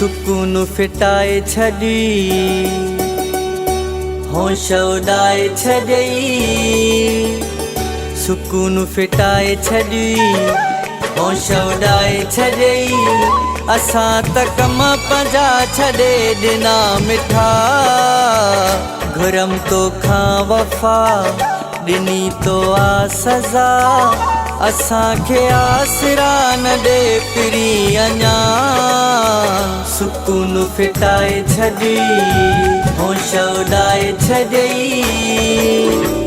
सुकून फिटाए छॾी होश उॾाए छॾई सुकून फिटाए छॾी होश उॾाए छॾई असां त कम पंहिंजा छॾे ॾिना मिठा घुरम तोखां वफ़ा ॾिनी तो आ सज़ा असांखे आसरा न ॾे पिरी अञा सुकून फिटाए छॾी होश उॾाए छॾई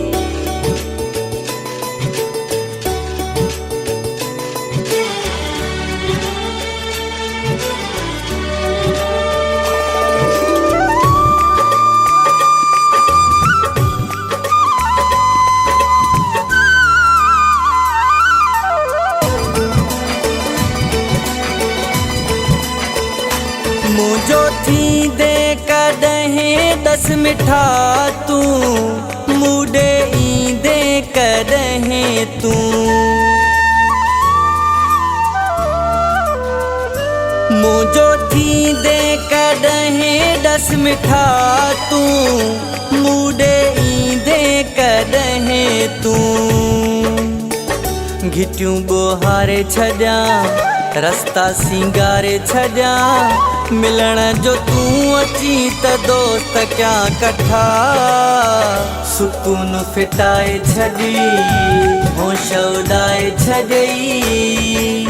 मुझो थींदे कॾहिं दस मिठा तूं मूडे ईंदे कॾहिं तूं मुझो थींदे कॾहिं दस मिठा तूं मूडे ईंदे कॾहिं तूं घिटियूं ॿोहारे छॾियां रस्ता सिंगारे छॾियां मिलण जो तूं अची त दोस्त क्या कठा सुकून फिटाए छॾी होश उॾाए छॾई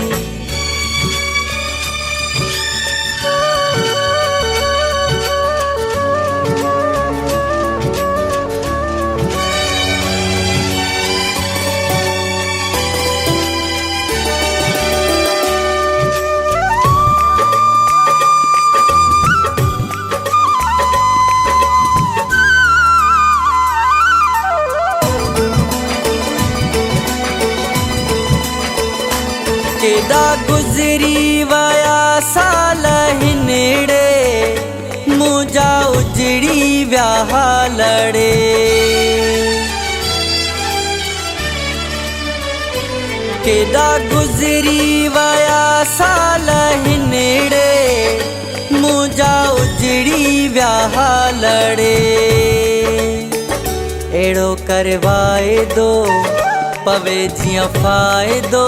केॾा गुज़री विया साल हिनड़े मुंहिंजा उजड़ी विया हालड़े केॾा गुज़री विया साल हिनड़े मुंहिंजा उजड़ी विया हालड़े अहिड़ो कर वाइदो पवे जीअं फ़ाइदो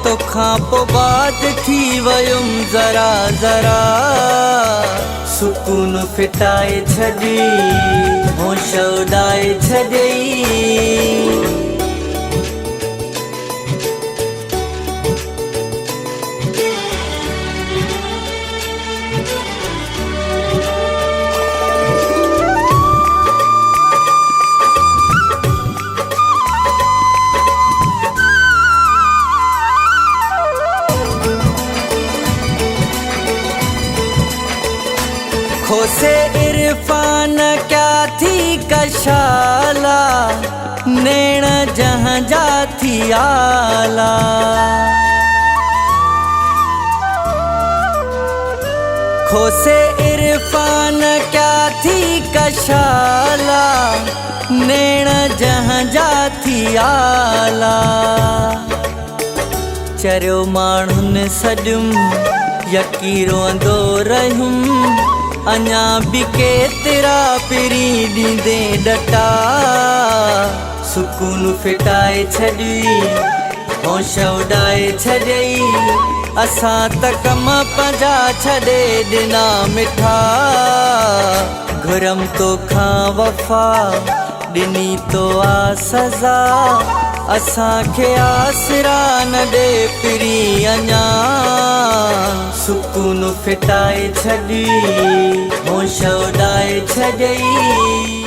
तोखां पोइ बाद थी वयुमि ज़रा ज़रा सुकून फिटाए छॾी होश उॾाए छॾई खोसे इरफान क्या थी कशाला नैण जहाँ जा थी आला खोसे इरफान क्या थी कशाला नैण जहाँ जा थी आला चरियो माण्हुनि सॾुमि यकी रोंदो रहियुमि अञा बि केतिरा पिरी ॾींदे डटा सुकून फिटाए छॾी होश उॾाए छॾई असां त कम पंहिंजा छॾे ॾिना मिठा घुरम तोखां वफ़ा ॾिनी तो आ सज़ा असांखे आसरा न ॾे पिरी अञा सुकून फिटाए छॾी होश उॾाए छॾई